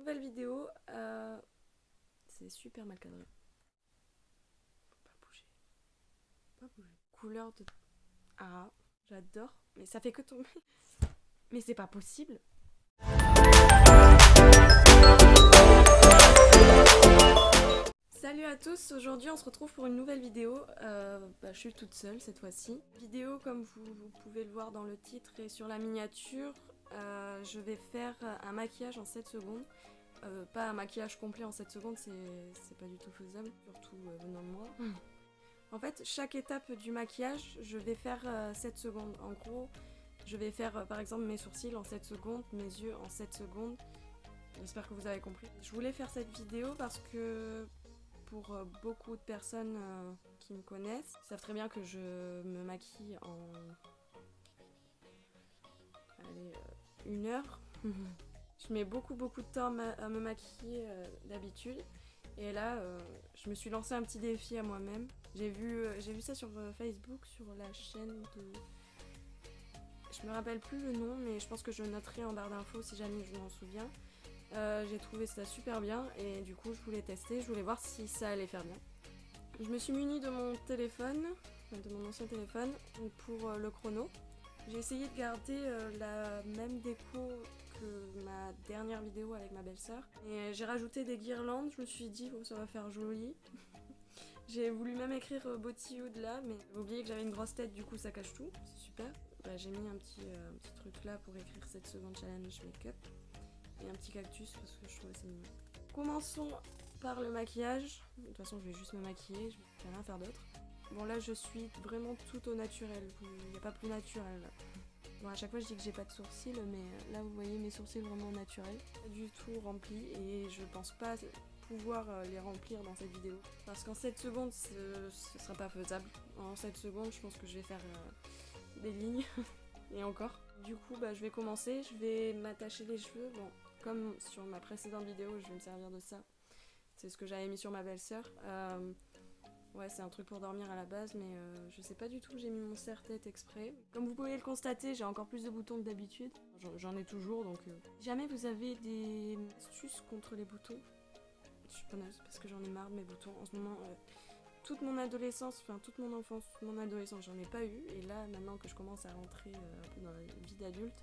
Nouvelle vidéo, c'est super mal cadré. Faut pas bouger. Faut pas bouger. Couleur de... Ah, j'adore. Mais ça fait que tomber. Mais c'est pas possible. Salut à tous, aujourd'hui on se retrouve pour une nouvelle vidéo. Je suis toute seule cette fois-ci. Vidéo comme vous pouvez le voir dans le titre et sur la miniature, je vais faire un maquillage en 7 secondes. Pas un maquillage complet en 7 secondes, c'est pas du tout faisable, surtout venant de moi. En fait, chaque étape du maquillage, je vais faire 7 secondes. En gros, je vais faire par exemple mes sourcils en 7 secondes, mes yeux en 7 secondes. J'espère que vous avez compris. Je voulais faire cette vidéo parce que pour beaucoup de personnes qui me connaissent, ils savent très bien que je me maquille en... Allez, 1 heure. Je mets beaucoup de temps à me maquiller d'habitude. Et là, je me suis lancé un petit défi à moi-même. J'ai vu ça sur Facebook, sur la chaîne de... Je me rappelle plus le nom, mais je pense que je noterai en barre d'infos si jamais je m'en souviens. J'ai trouvé ça super bien et du coup je voulais tester, je voulais voir si ça allait faire bien. Je me suis munie de mon téléphone, de mon ancien téléphone, pour le chrono. J'ai essayé de garder la même déco que ma dernière vidéo avec ma belle-sœur. Et j'ai rajouté des guirlandes, je me suis dit oh, ça va faire joli. J'ai voulu même écrire Body Hood là, mais j'ai oublié que j'avais une grosse tête, du coup ça cache tout, c'est super. J'ai mis un petit truc là pour écrire 7 secondes challenge make-up. Et un petit cactus parce que je trouvais ça mignon. Commençons par le maquillage. De toute façon, je vais juste me maquiller, je vais rien faire d'autre. Bon, là, je suis vraiment tout au naturel. Il n'y a pas plus naturel là. Bon, à chaque fois, je dis que j'ai pas de sourcils, mais là, vous voyez mes sourcils vraiment naturels. Pas du tout remplis et je pense pas pouvoir les remplir dans cette vidéo. Parce qu'en 7 secondes, ce sera pas faisable. En 7 secondes, je pense que je vais faire des lignes et encore. Du coup, je vais commencer. Je vais m'attacher les cheveux. Bon, comme sur ma précédente vidéo, je vais me servir de ça. C'est ce que j'avais mis sur ma belle-sœur. Ouais, c'est un truc pour dormir à la base, mais je sais pas du tout, j'ai mis mon serre-tête exprès. Comme vous pouvez le constater, j'ai encore plus de boutons que d'habitude. J'en ai toujours, donc... Si jamais vous avez des astuces contre les boutons, je suis preneuse, parce que j'en ai marre de mes boutons. En ce moment, toute mon adolescence, enfin toute mon enfance, toute mon adolescence, j'en ai pas eu. Et là, maintenant que je commence à rentrer un peu dans la vie d'adulte,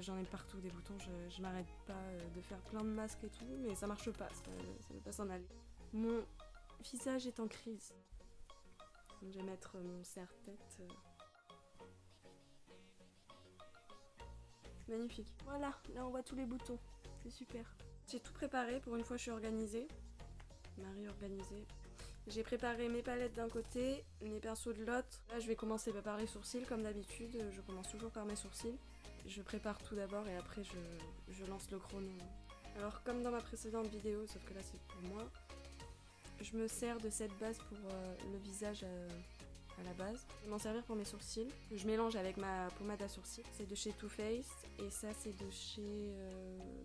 j'en ai partout des boutons, je m'arrête pas de faire plein de masques et tout, mais ça marche pas, ça veut pas s'en aller. Mon visage est en crise. Donc, je vais mettre mon serre-tête. Magnifique. Voilà, là on voit tous les boutons, c'est super. J'ai tout préparé, pour une fois je suis organisée. Marie organisée. J'ai préparé mes palettes d'un côté, mes pinceaux de l'autre. Là je vais commencer par les sourcils comme d'habitude, je commence toujours par mes sourcils. Je prépare tout d'abord et après je lance le chrono. Alors comme dans ma précédente vidéo, sauf que là c'est pour moi, je me sers de cette base pour le visage à la base. Je vais m'en servir pour mes sourcils, que je mélange avec ma pommade à sourcils. C'est de chez Too Faced et ça c'est de chez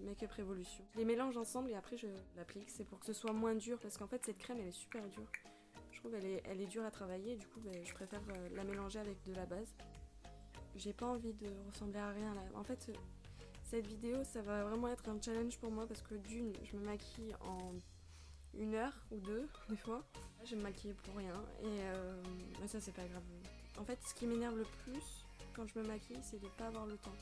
Make-up Revolution. Je les mélange ensemble et après je l'applique. C'est pour que ce soit moins dur parce qu'en fait cette crème elle est super dure. Je trouve elle est dure à travailler, du coup je préfère la mélanger avec de la base. J'ai pas envie de ressembler à rien là. En fait, cette vidéo, ça va vraiment être un challenge pour moi parce que d'une, je me maquille en 1 heure ou 2 des fois. Là, je vais me maquiller pour rien mais ça c'est pas grave. En fait, ce qui m'énerve le plus quand je me maquille, c'est de pas avoir le temps.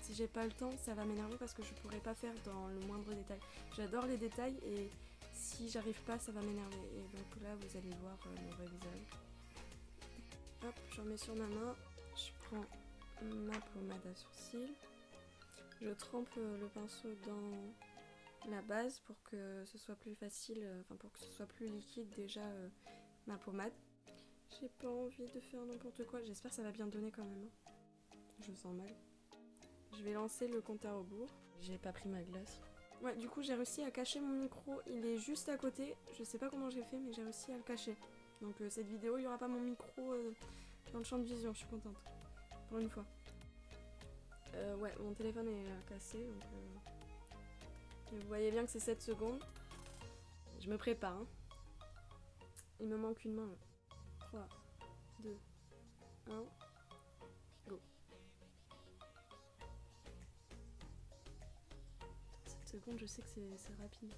Si j'ai pas le temps, ça va m'énerver parce que je pourrais pas faire dans le moindre détail. J'adore les détails et si j'arrive pas, ça va m'énerver. Et donc là, vous allez voir mon vrai visage. Hop, je remets sur ma main. Je prends ma pommade à sourcils. Je trempe le pinceau dans la base pour que ce soit plus facile, pour que ce soit plus liquide déjà ma pommade. J'ai pas envie de faire n'importe quoi, j'espère que ça va bien donner quand même. Je me sens mal. Je vais lancer le compte à rebours. J'ai pas pris ma glace. Ouais, du coup j'ai réussi à cacher mon micro, il est juste à côté. Je sais pas comment j'ai fait mais j'ai réussi à le cacher. Donc cette vidéo, il y aura pas mon micro dans le champ de vision, je suis contente. Pour une fois. Ouais, mon téléphone est cassé, donc vous voyez bien que c'est 7 secondes. Je me prépare. Hein. Il me manque une main. 3, 2, 1, go. secondes, je sais que c'est rapide.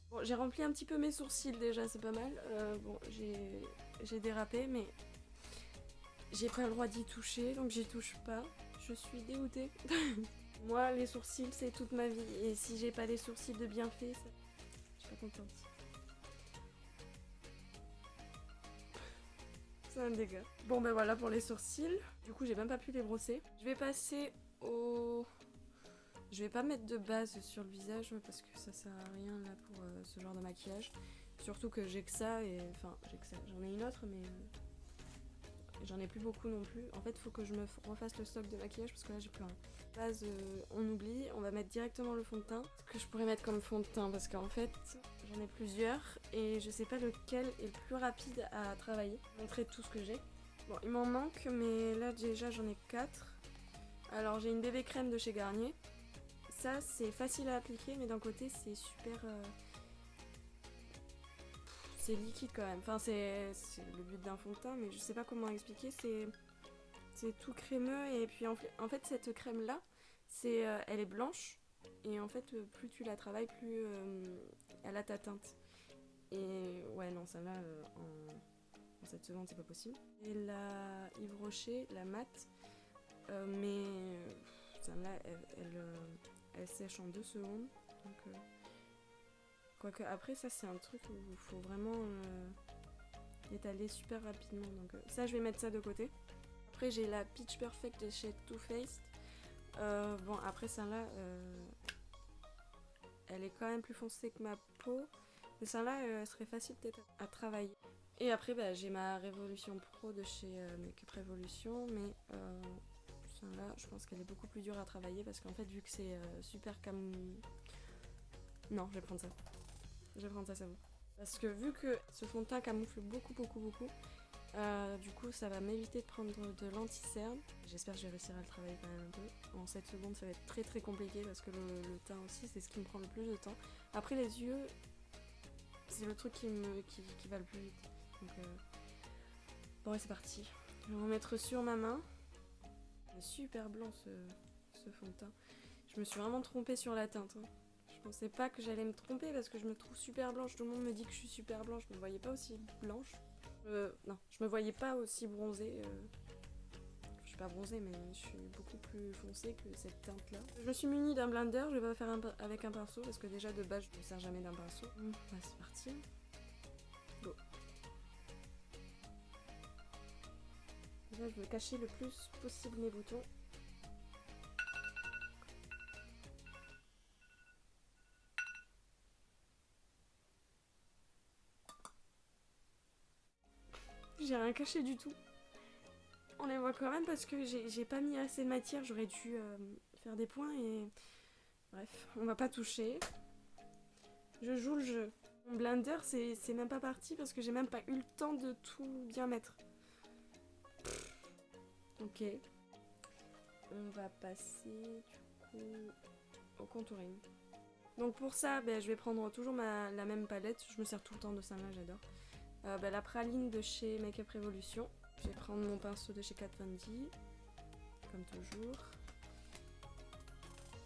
Bon, j'ai rempli un petit peu mes sourcils déjà, c'est pas mal. Bon, j'ai dérapé, mais j'ai pas le droit d'y toucher, donc j'y touche pas. Je suis dégoûtée. Moi, les sourcils, c'est toute ma vie. Et si j'ai pas des sourcils de bien faits, je suis pas contente. C'est un dégât. Bon, ben voilà pour les sourcils. Du coup, j'ai même pas pu les brosser. Je vais passer au... Je vais pas mettre de base sur le visage parce que ça sert à rien là pour ce genre de maquillage. Surtout que j'ai que ça et... Enfin, j'ai que ça. J'en ai une autre, mais... J'en ai plus beaucoup non plus. En fait, il faut que je me refasse le stock de maquillage parce que là, j'ai plus rien. Base, on oublie. On va mettre directement le fond de teint. Ce que je pourrais mettre comme fond de teint parce qu'en fait, j'en ai plusieurs et je sais pas lequel est le plus rapide à travailler. Je vais montrer tout ce que j'ai. Bon, il m'en manque, mais là, déjà, j'en ai 4. Alors, j'ai une bébé crème de chez Garnier. Ça, c'est facile à appliquer, mais d'un côté, c'est super... c'est liquide quand même. Enfin, c'est le but d'un fond de teint, mais je sais pas comment expliquer. C'est tout crémeux et puis en fait cette crème là, elle est blanche et en fait plus tu la travailles, plus elle a ta teinte. Et ouais non, ça là en 7 secondes c'est pas possible. Et la Yves Rocher, la mat, mais celle-là elle sèche en 2 secondes. Donc, quoique après ça c'est un truc où il faut vraiment étaler super rapidement. Donc ça je vais mettre ça de côté. Après j'ai la Pitch Perfect de chez Too Faced. Bon après celle-là elle est quand même plus foncée que ma peau. Mais celle-là elle serait facile peut-être à travailler. Et après bah, j'ai ma Révolution Pro de chez Make-up Revolution. Mais celle-là je pense qu'elle est beaucoup plus dure à travailler parce qu'en fait vu que c'est super Non, je vais prendre ça. Je vais prendre ça, c'est bon. Parce que vu que ce fond de teint camoufle beaucoup, du coup ça va m'éviter de prendre de l'anti-cerne. J'espère que je vais réussir à le travailler quand même un peu. En 7 secondes ça va être très très compliqué parce que le teint aussi c'est ce qui me prend le plus de temps. Après les yeux, c'est le truc qui va le plus vite. Donc bon ouais c'est parti. Je vais en mettre sur ma main. C'est super blanc ce fond de teint. Je me suis vraiment trompée sur la teinte. Hein. Je pensais pas que j'allais me tromper parce que je me trouve super blanche. Tout le monde me dit que je suis super blanche. Je me voyais pas aussi blanche. Non, je me voyais pas aussi bronzée. Je suis pas bronzée, mais je suis beaucoup plus foncée que cette teinte-là. Je me suis munie d'un blender. Je vais pas faire avec un pinceau parce que déjà de base, je ne sers jamais d'un pinceau. Bah, c'est parti. Go. Déjà, je veux cacher le plus possible mes boutons. J'ai rien caché du tout. On les voit quand même parce que j'ai pas mis assez de matière. J'aurais dû faire des points et... Bref, on va pas toucher. Je joue le jeu. Mon blender, c'est même pas parti parce que j'ai même pas eu le temps de tout bien mettre. Ok. On va passer du coup au contouring. Donc pour ça, je vais prendre toujours la même palette. Je me sers tout le temps de ça là, j'adore. La praline de chez Make-up Revolution. Je vais prendre mon pinceau de chez Kat Von D, comme toujours.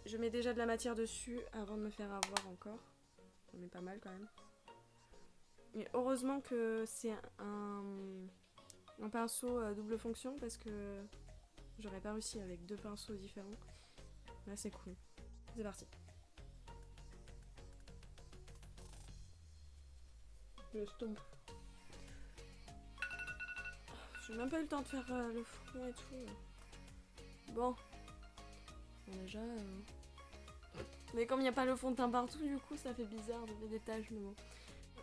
Je mets déjà de la matière dessus avant de me faire avoir encore. J'en mets pas mal quand même. Et heureusement que c'est un pinceau double fonction parce que j'aurais pas réussi avec 2 pinceaux différents. Là c'est cool. C'est parti. Je stompe. J'ai même pas eu le temps de faire le front et tout. Bon. Déjà... Mais comme il n'y a pas le fond de teint partout, du coup ça fait bizarre de mettre des taches. Mais bon.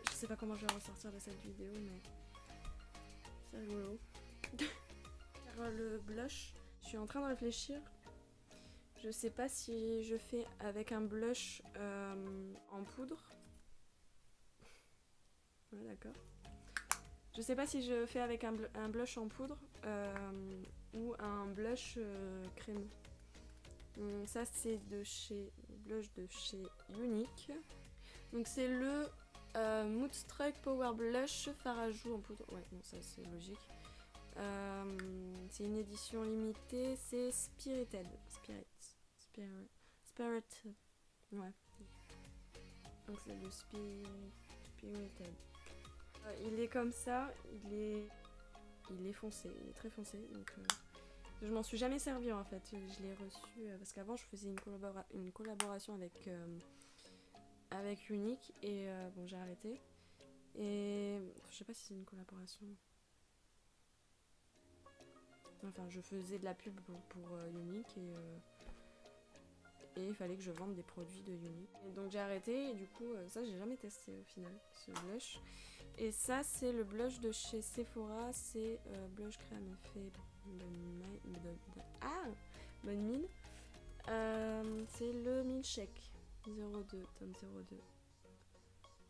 Je sais pas comment je vais ressortir de cette vidéo, mais... C'est rigolo. Faire le blush. Je suis en train de réfléchir. Je sais pas si je fais avec un blush en poudre. Ouais, d'accord. Je sais pas si je fais avec un blush en poudre ou un blush crémeux. Ça c'est de chez blush de chez Unique. Donc c'est le Moodstruck Power Blush fard à joues en poudre. Ouais, bon ça c'est logique. C'est une édition limitée, c'est Spirited. Spirited. Ouais. Donc c'est le Spirited. Il est comme ça, il est foncé, il est très foncé. Donc je m'en suis jamais servi en fait. Je l'ai reçu parce qu'avant je faisais une collaboration avec Unique et bon j'ai arrêté. Et je sais pas si c'est une collaboration. Enfin, je faisais de la pub pour Unique et il fallait que je vende des produits de Unique. Et donc j'ai arrêté et du coup, ça j'ai jamais testé au final, ce blush. Et ça, c'est le blush de chez Sephora, c'est blush crème fait bonne mine. C'est le Milkshake 02, tome 02.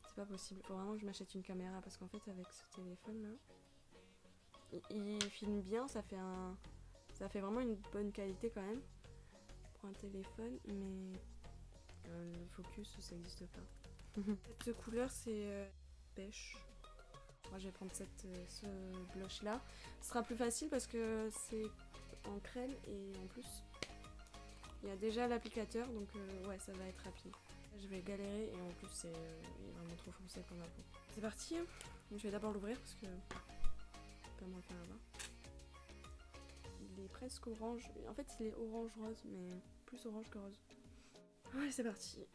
C'est pas possible, faut vraiment que je m'achète une caméra parce qu'en fait, avec ce téléphone là, il filme bien, ça fait vraiment une bonne qualité quand même pour un téléphone, mais le focus ça n'existe pas. Cette couleur c'est pêche. Moi je vais prendre ce blush là. Ce sera plus facile parce que c'est en crème et en plus il y a déjà l'applicateur donc ouais ça va être rapide. Je vais galérer et en plus il est vraiment trop foncé pour ma peau. C'est parti, je vais d'abord l'ouvrir parce que pas moi le faire là-bas. Il est presque orange. En fait, il est orange-rose, mais plus orange que rose. Ouais, c'est parti.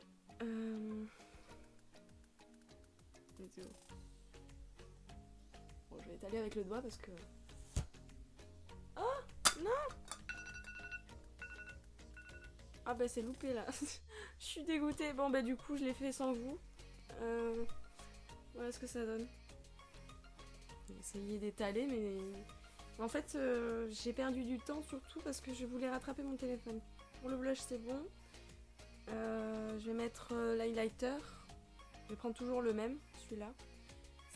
Désolé. Bon, je vais étaler avec le doigt parce que... Oh non. Ah bah c'est loupé là. Je suis dégoûtée. Bon bah du coup, je l'ai fait sans vous. Voilà ce que ça donne. J'ai essayé d'étaler, mais... En fait, j'ai perdu du temps surtout parce que je voulais rattraper mon téléphone. Pour le blush, c'est bon. Je vais mettre l'highlighter. Je vais prendre toujours le même, celui-là.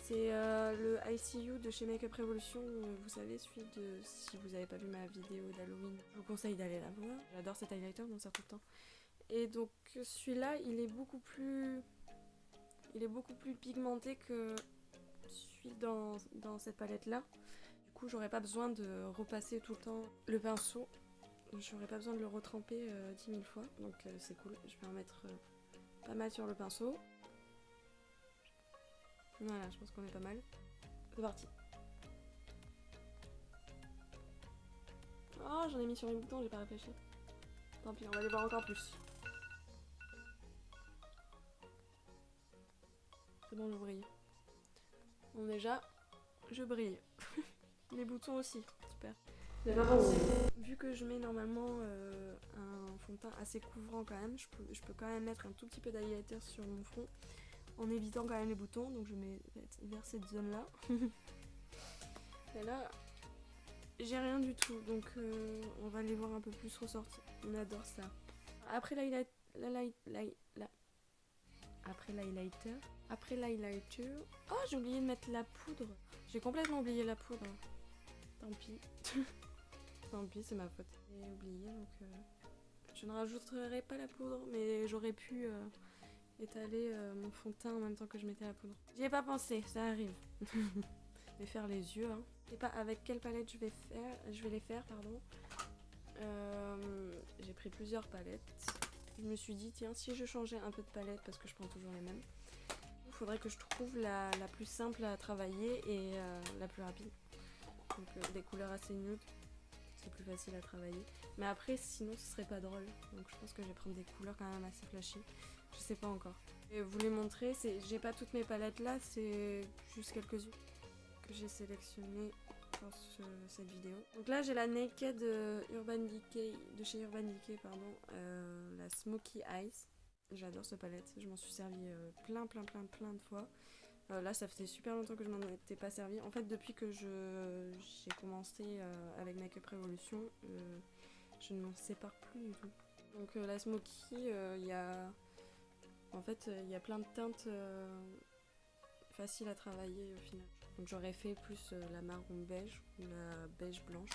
C'est le ICU de chez Makeup Revolution. Vous savez, celui de... Si vous n'avez pas vu ma vidéo d'Halloween, je vous conseille d'aller la voir. J'adore cet highlighter, donc ça tout le temps. Et donc celui-là, il est beaucoup plus pigmenté que celui dans cette palette-là. Du coup, j'aurais pas besoin de repasser tout le temps le pinceau. J'aurais pas besoin de le retremper 10 000 fois. Donc c'est cool. Je vais en mettre pas mal sur le pinceau. Voilà, je pense qu'on est pas mal. C'est parti. Oh, j'en ai mis sur mes boutons, j'ai pas réfléchi. Tant pis, on va les voir encore plus. C'est bon, je brille. Bon, déjà, je brille. Les boutons aussi, super. Vu que je mets normalement un fond de teint assez couvrant quand même, je peux quand même mettre un tout petit peu d'highlighter sur mon front en évitant quand même les boutons, donc je mets vers cette zone là. Et là, j'ai rien du tout, donc on va les voir un peu plus ressortir. On adore ça. Après l'highlighter, oh j'ai oublié de mettre la poudre. J'ai complètement oublié la poudre. Tant pis. Tant pis, c'est ma faute. J'ai oublié, donc je ne rajouterai pas la poudre, mais j'aurais pu étaler mon fond de teint en même temps que je mettais la poudre. J'y ai pas pensé, ça arrive. Je vais faire les yeux. Hein. Je sais pas avec quelle palette je vais les faire, pardon. J'ai pris plusieurs palettes. Je me suis dit, tiens, si je changeais un peu de palette, parce que je prends toujours les mêmes, il faudrait que je trouve la plus simple à travailler et la plus rapide. Donc des couleurs assez nudes, c'est plus facile à travailler. Mais après, sinon, ce serait pas drôle. Donc je pense que je vais prendre des couleurs quand même assez flashy. Je sais pas encore. Et vous les montrer, j'ai pas toutes mes palettes là, c'est juste quelques-unes que j'ai sélectionnées pour cette vidéo. Donc là, j'ai la Naked Urban Decay, de chez Urban Decay, pardon, la Smoky Eyes. J'adore cette palette, je m'en suis servi plein de fois. Là, ça faisait super longtemps que je m'en étais pas servi. En fait, depuis que j'ai commencé avec Makeup Revolution, je ne m'en sépare plus du tout. Donc la Smoky, il y a... En fait, il y a plein de teintes faciles à travailler au final. Donc j'aurais fait plus la marron beige ou la beige blanche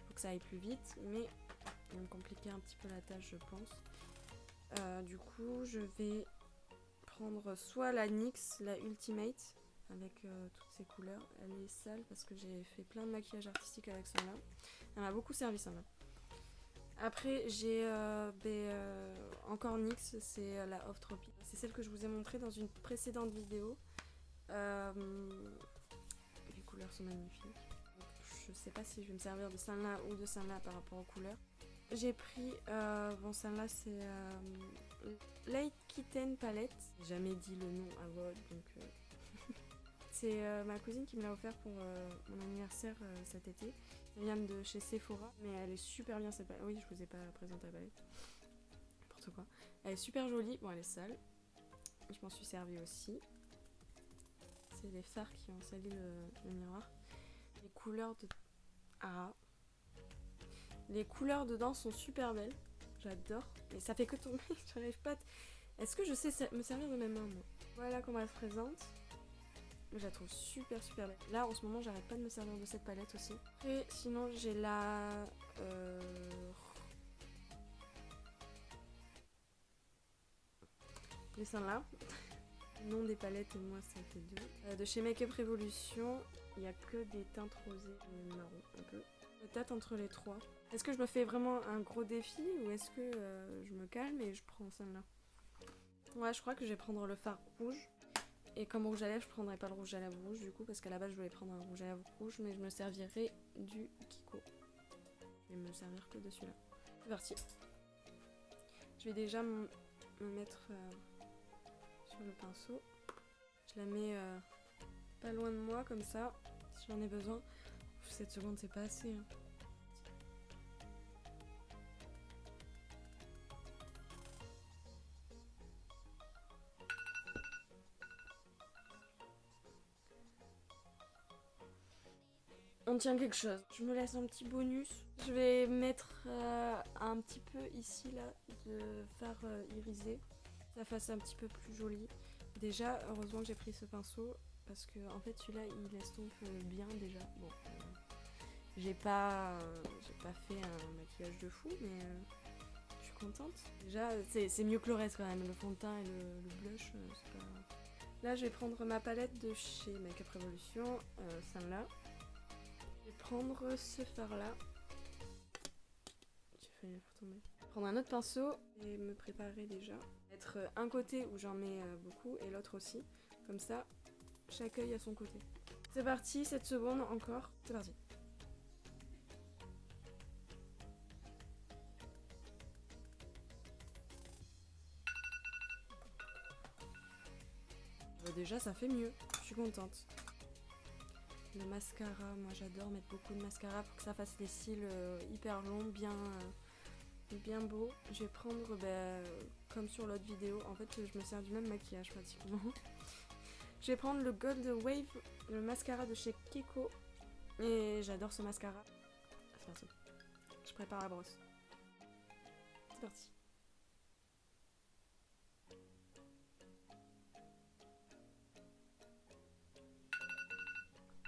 pour que ça aille plus vite, mais ça va me compliquer un petit peu la tâche, je pense. Du coup, je vais prendre soit la NYX, la Ultimate, avec toutes ces couleurs. Elle est sale parce que j'ai fait plein de maquillage artistique avec celle-là. Elle m'a beaucoup servi celle-là. Après j'ai encore NYX, c'est la Off Tropic. C'est celle que je vous ai montrée dans une précédente vidéo. Les couleurs sont magnifiques. Donc, je sais pas si je vais me servir de celle-là ou de celle-là par rapport aux couleurs. J'ai pris, bon celle-là c'est Light Kitten Palette. J'ai jamais dit le nom à voix haute, donc c'est ma cousine qui me l'a offert pour mon anniversaire cet été. Elle vient de chez Sephora, mais elle est super bien cette palette. Oui, je vous ai pas présenté la palette. N'importe quoi. Elle est super jolie. Bon, elle est sale. Je m'en suis servie aussi. C'est les fards qui ont sali le miroir. Les couleurs de... Ah. Les couleurs dedans sont super belles. J'adore. Mais ça fait que tomber. J'arrive pas... Est-ce que je sais me servir de mes mains, moi? Voilà comment elle se présente. Je la trouve super belle. Là en ce moment j'arrête pas de me servir de cette palette aussi. Et sinon j'ai la... les seins là. Le nom des palettes et moi ça fait deux. De chez Make Up Revolution, il n'y a que des teintes rosées et marron un peu. Je tâte entre les trois. Est-ce que je me fais vraiment un gros défi ou est-ce que je me calme et je prends celle-là? Ouais, je crois que je vais prendre le fard rouge. Et comme rouge à lèvres, je prendrai pas le rouge à lèvres rouge du coup, parce qu'à la base je voulais prendre un rouge à lèvres rouge, mais je me servirai du Kiko. Je vais me servir que de celui-là. C'est parti. Je vais déjà me mettre sur le pinceau. Je la mets pas loin de moi comme ça, si j'en ai besoin. 7 secondes c'est pas assez. Hein. On tient quelque chose. Je me laisse un petit bonus. Je vais mettre un petit peu ici là de fard irisé. Ça fasse un petit peu plus joli. Déjà, heureusement que j'ai pris ce pinceau parce que en fait celui-là il estompe bien déjà. Bon, j'ai pas fait un maquillage de fou, mais je suis contente. Déjà, c'est mieux que le reste quand même. Le fond de teint et le blush, c'est pas... Là, je vais prendre ma palette de chez Make Up Revolution, celle-là. Je vais prendre ce fard-là. J'ai failli le faire tomber. Prendre un autre pinceau et me préparer déjà. Mettre un côté où j'en mets beaucoup et l'autre aussi. Comme ça, chaque œil à son côté. C'est parti, 7 secondes encore. C'est parti. Déjà, ça fait mieux. Je suis contente. Le mascara, moi j'adore mettre beaucoup de mascara pour que ça fasse des cils hyper longs, bien beaux. Je vais prendre, comme sur l'autre vidéo, en fait je me sers du même maquillage pratiquement. Je vais prendre le Gold Wave, le mascara de chez Kiko. Et j'adore ce mascara. C'est parti. Je prépare la brosse. C'est parti.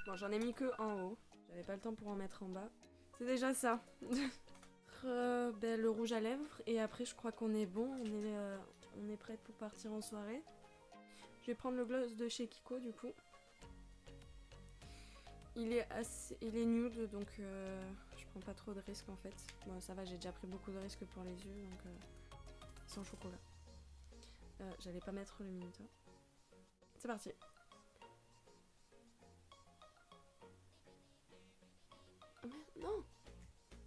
Bon, j'en ai mis que en haut. J'avais pas le temps pour en mettre en bas. C'est déjà ça. Le rouge à lèvres. Et après, je crois qu'on est bon. On est prête pour partir en soirée. Je vais prendre le gloss de chez Kiko du coup. Il est nude, donc je prends pas trop de risques en fait. Bon, ça va, j'ai déjà pris beaucoup de risques pour les yeux, donc sans chocolat. J'allais pas mettre le minuteur. C'est parti. Non.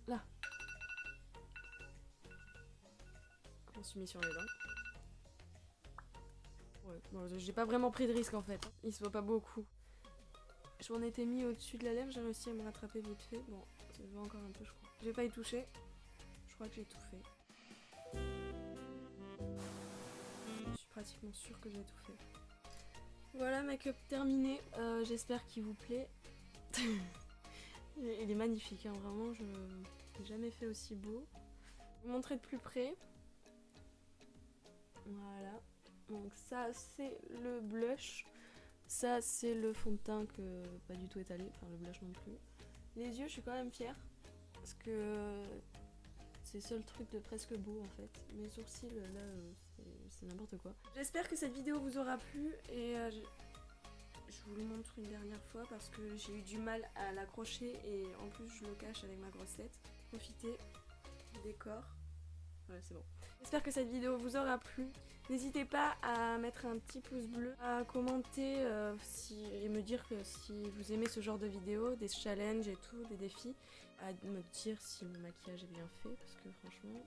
Là. Je m'en suis mis sur les dents. Ouais, bon, j'ai pas vraiment pris de risque en fait. Il se voit pas beaucoup. Je m'en étais mis au-dessus de la lèvre, j'ai réussi à me rattraper vite fait. Bon, ça se voit encore un peu je crois. Je vais pas y toucher. Je crois que j'ai tout fait. Je suis pratiquement sûre que j'ai tout fait. Voilà, make-up terminé. J'espère qu'il vous plaît. Il est magnifique, hein, vraiment, je n'ai jamais fait aussi beau. Je vais vous montrer de plus près. Voilà. Donc ça, c'est le blush. Ça, c'est le fond de teint que pas du tout étalé, enfin le blush non plus. Les yeux, je suis quand même fière. Parce que c'est le seul truc de presque beau en fait. Mes sourcils, là, c'est n'importe quoi. J'espère que cette vidéo vous aura plu et Je vous le montre une dernière fois parce que j'ai eu du mal à l'accrocher et en plus je le cache avec ma grosse tête. Profitez du décor. Voilà, c'est bon. J'espère que cette vidéo vous aura plu. N'hésitez pas à mettre un petit pouce bleu, à commenter et me dire que si vous aimez ce genre de vidéos, des challenges et tout, des défis, à me dire si mon maquillage est bien fait parce que franchement...